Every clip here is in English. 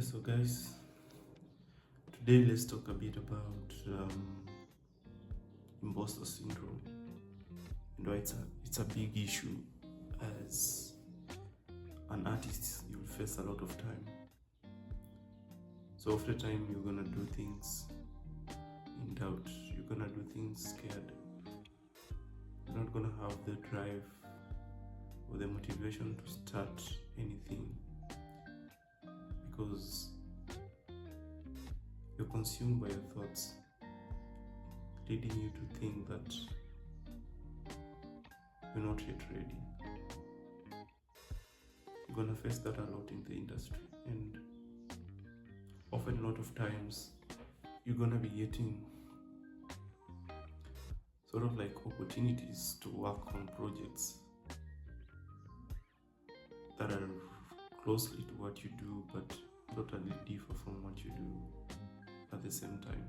So guys, today let's talk a bit about imposter syndrome and why it's a big issue. As an artist, you'll face a lot of time. So after time, you're gonna do things in doubt. You're gonna do things scared. You're not gonna have the drive or the motivation to start anything because you're consumed by your thoughts, leading you to think that you're not yet ready. You're gonna face that a lot in the industry, and often a lot of times you're gonna be getting sort of like opportunities to work on projects that are closely to what you do but totally differ from what you do at the same time.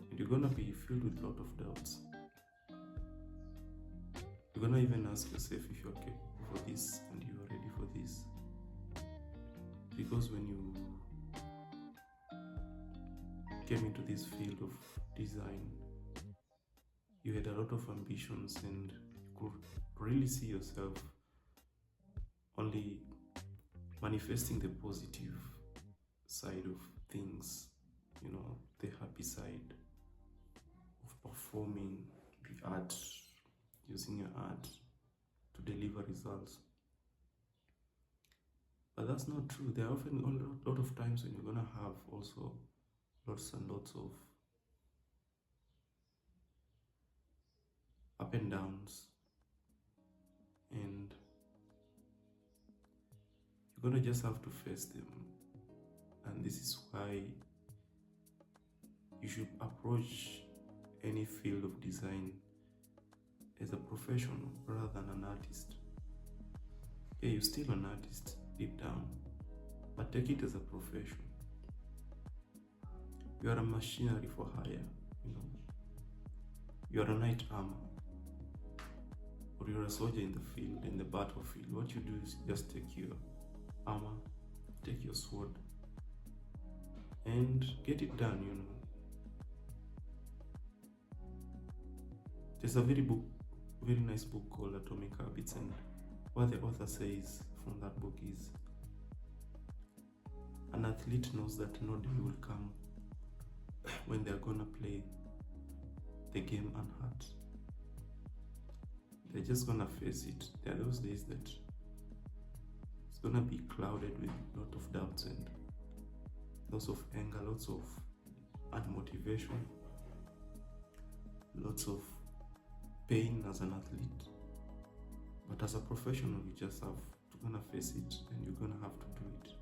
And you're gonna be filled with a lot of doubts. You're gonna even ask yourself if you're capable for this and you are ready for this. Because when you came into this field of design, you had a lot of ambitions and you could really see yourself only manifesting the positive side of things, the happy side of performing the art, using your art to deliver results. But that's not true. There are often a lot of times when you're gonna have also lots and lots of up and downs, and you're gonna just have to face them. And this is why you should approach any field of design as a professional rather than an artist. Yeah, you're still an artist deep down, but take it as a profession. You are a machinery for hire, You are a knight armor, or you're a soldier in the field, in the battlefield. What you do is just take your armor, take your sword, and get it done, There's a very nice book called Atomic Habits, and what the author says from that book is, an athlete knows that no day will come when they're gonna play the game unhurt. They're just gonna face it. There are those days that it's gonna be clouded with a lot of doubts and lots of anger, lots of unmotivation, lots of pain as an athlete. But as a professional, you just have to gonna face it and you're gonna have to do it.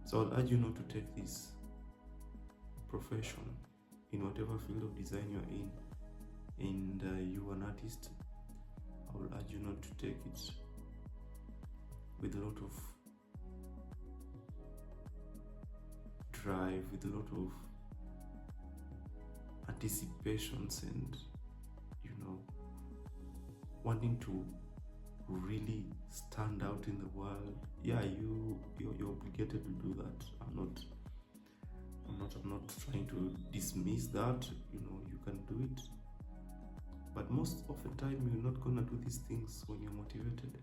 So I'll urge you not to take this profession in whatever field of design you're in, and you're an artist. I will urge you not to take it with a lot of drive, with a lot of anticipations and wanting to really stand out in the world. Yeah, you're obligated to do that. I'm not trying to dismiss that. You can do it, but most of the time you're not gonna do these things when you're motivated.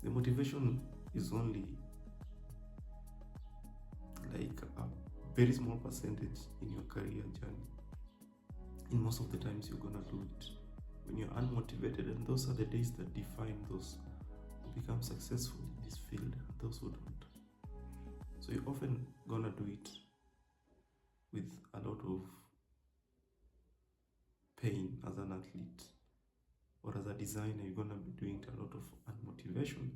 The motivation is only like a very small percentage in your career journey. And most of the times you're gonna do it when you're unmotivated, and those are the days that define those who become successful in this field and those who don't. So you're often gonna do it with a lot of pain as an athlete, or as a designer, you're gonna be doing a lot of unmotivation.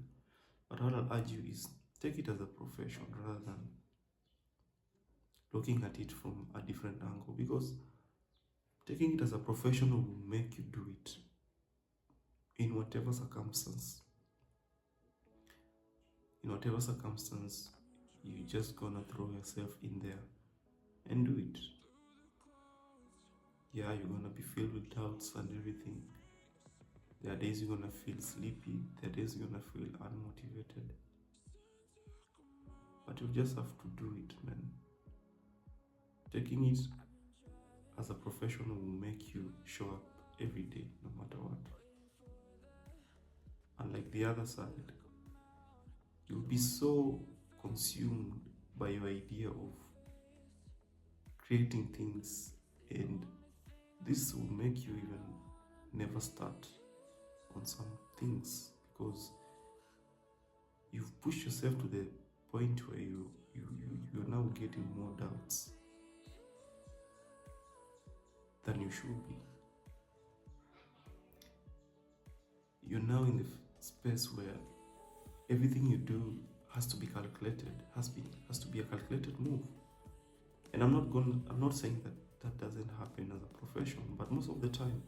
But what I'll urge you is take it as a profession rather than looking at it from a different angle, because taking it as a professional will make you do it in whatever circumstance. In whatever circumstance, you're just gonna throw yourself in there and do it. Yeah, you're gonna be filled with doubts and everything. There are days you're gonna feel sleepy. There are days you're gonna feel unmotivated. but you just have to do it, man. Taking it as a profession will make you show up every day, no matter what. And like the other side, you'll be so consumed by your idea of creating things, and this will make you even never start on some things, because you've pushed yourself to the point where you're now getting more doubts than you should be. You're now in the space where everything you do has to be calculated, has to be a calculated move. And I'm not saying that doesn't happen as a profession, but most of the time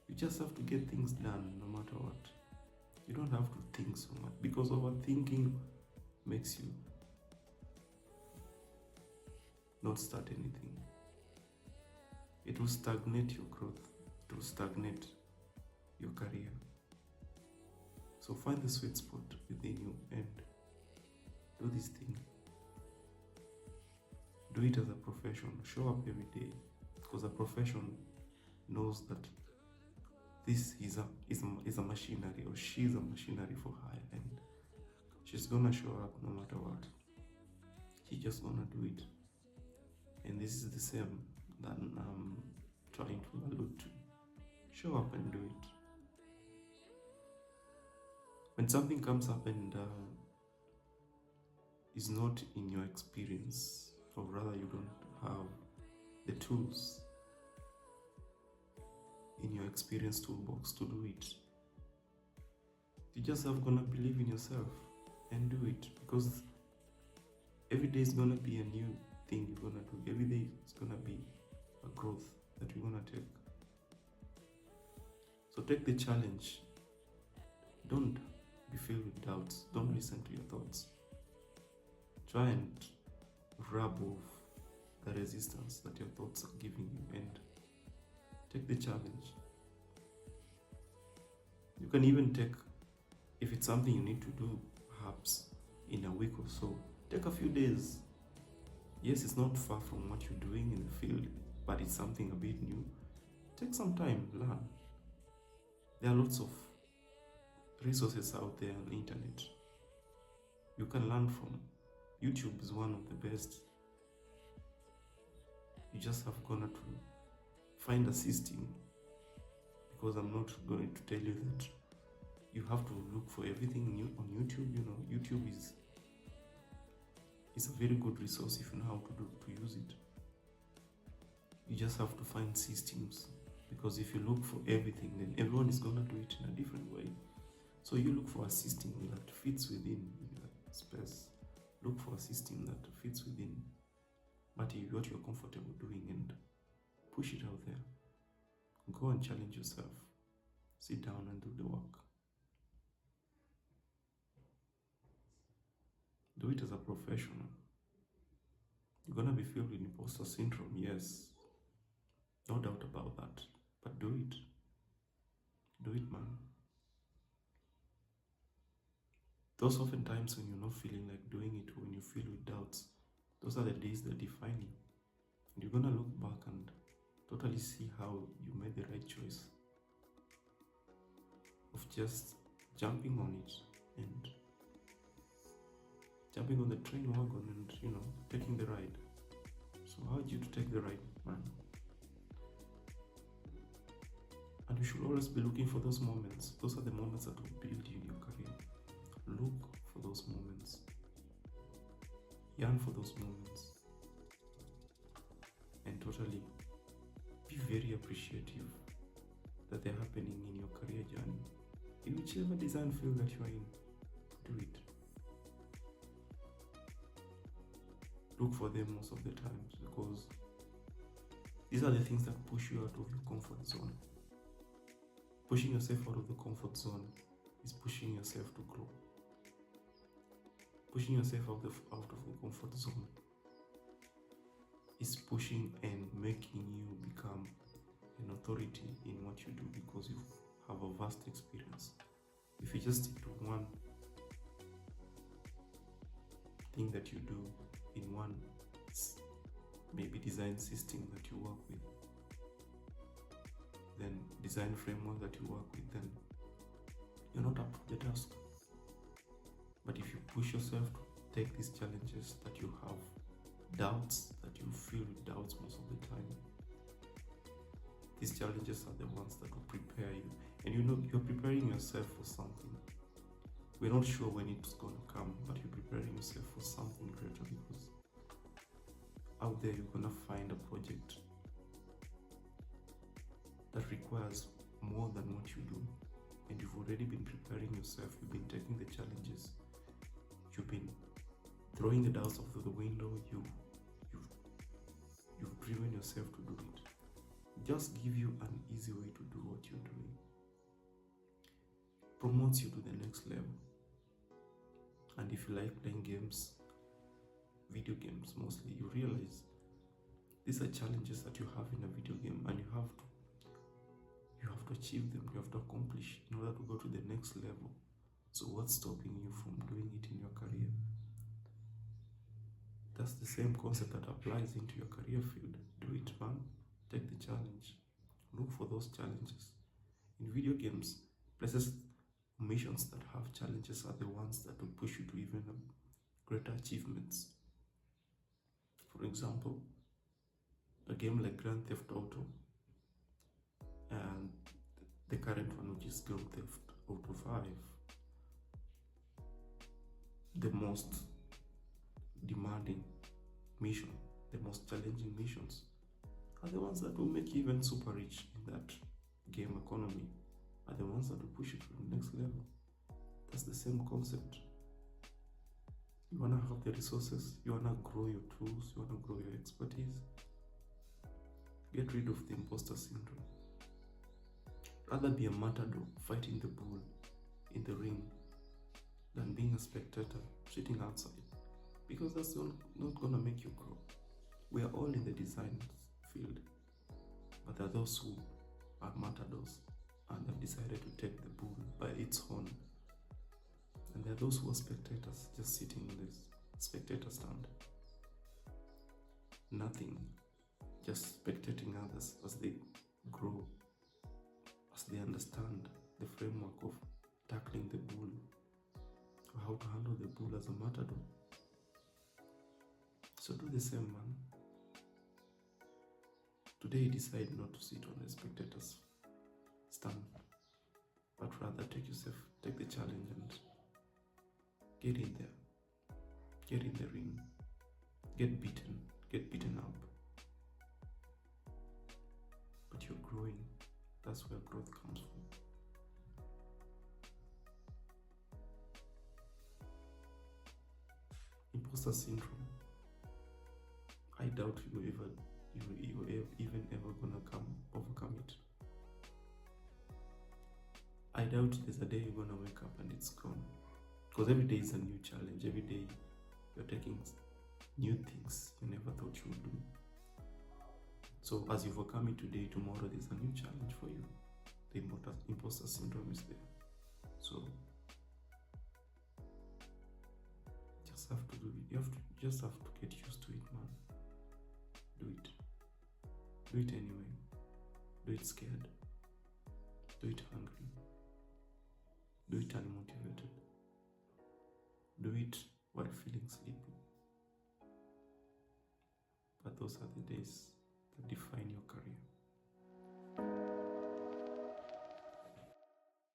you just have to get things done no matter what. You don't have to think so much, because overthinking makes you not start anything. It will stagnate your growth, it will stagnate your career. So find the sweet spot within you and do this thing. Do it as a profession. Show up every day, because a profession knows that this is a machinery, or she's a machinery for hire, and she's gonna show up no matter what. She's just gonna do it. And this is the same that I'm trying to allude to. Show up and do it. When something comes up and is not in your experience, or rather you don't have the tools in your experience toolbox to do it, you just have gonna believe in yourself and do it, because every day is gonna be a new thing you're gonna do. Every day is gonna be a growth that you're gonna take. So take the challenge. Don't be filled with doubts. Don't listen to your thoughts. Try and rub off the resistance that your thoughts are giving you, and take the challenge. You can even take, if it's something you need to do, perhaps in a week or so, take a few days. Yes, it's not far from what you're doing in the field, but it's something a bit new. Take some time, learn. There are lots of resources out there on the internet you can learn from. YouTube is one of the best. You just have gonna to find a system, because I'm not going to tell you that you have to look for everything new on YouTube. YouTube is a very good resource if you know how to use it. You just have to find systems, because if you look for everything, then everyone is gonna do it in a different way. So you look for a system that fits within that space. Look for a system that fits within what you're comfortable doing, and push it out there. Go and challenge yourself. Sit down and do the work. Do it as a professional. You're gonna be filled with imposter syndrome, yes. No doubt about that. But do it. Do it, man. Those often times when you're not feeling like doing it, when you feel with doubts, those are the days that define you. And you're gonna look back and totally see how you made the right choice of just jumping on it and jumping on the train wagon and, taking the ride. So I urge you to take the ride, man. And you should always be looking for those moments. Those are the moments that will build you in your career. Look for those moments. Yearn for those moments. And totally be very appreciative that they're happening in your career journey. In whichever design field that you are in, do it. Look for them most of the times, because these are the things that push you out of your comfort zone. Pushing yourself out of the comfort zone is pushing yourself to grow. Pushing yourself out of the comfort zone is pushing and making you become an authority in what you do, because you have a vast experience. If you just stick to one thing that you do in one maybe design system that you work with, then design framework that you work with, then you're not up to the task. But if you push yourself to take these challenges, that you have doubts, that you feel doubts most of the time, these challenges are the ones that will prepare you. And you know you're preparing yourself for something. We're not sure when it's going to come, but you're preparing yourself for something greater, because out there you're going to find a project that requires more than what you do. And you've already been preparing yourself, you've been taking the challenges, you've been throwing the doubts out of the window, you've driven yourself to do it. Just give you an easy way to do what you're doing. Promotes you to the next level. And if you like playing games, video games mostly, you realize these are challenges that you have in a video game, and you have to achieve them, you have to accomplish in order to go to the next level. So what's stopping you from doing it in your career? That's the same concept that applies into your career field. Do it, man. Take the challenge. Look for those challenges. In video games, places, missions that have challenges are the ones that will push you to even greater achievements. For example, a game like Grand Theft Auto, and the current one, which is Grand Theft Auto 5, the most demanding mission, the most challenging missions are the ones that will make you even super rich in that game economy, are the ones that will push you to the next level. That's the same concept. You want to have the resources, you want to grow your tools, you want to grow your expertise. Get rid of the imposter syndrome. Rather be a matador fighting the bull in the ring than being a spectator sitting outside, because that's not going to make you grow. We are all in the design field, but there are those who are matadors and have decided to take the bull by its horn, and there are those who are spectators, just sitting in this spectator stand, nothing, just spectating others as they grow, as they understand the framework of tackling the bull, or how to handle the bull as a matador. So do the same, man. Today decide not to sit on the spectator's stand, but rather take the challenge and get in there, get in the ring, get beaten up. But you're growing. That's where growth comes from. Imposter syndrome. I doubt you even ever gonna overcome it. I doubt there's a day you're gonna wake up and it's gone. Because every day is a new challenge. Every day you're taking new things you never thought you would do. So as you overcome it today, tomorrow there's a new challenge for you. The imposter syndrome is there. So just have to do it. You just have to get used to it, man. Do it. Do it anyway. Do it scared. Do it hungry. Do it unmotivated. Do it while feeling sleepy. But those are the days that define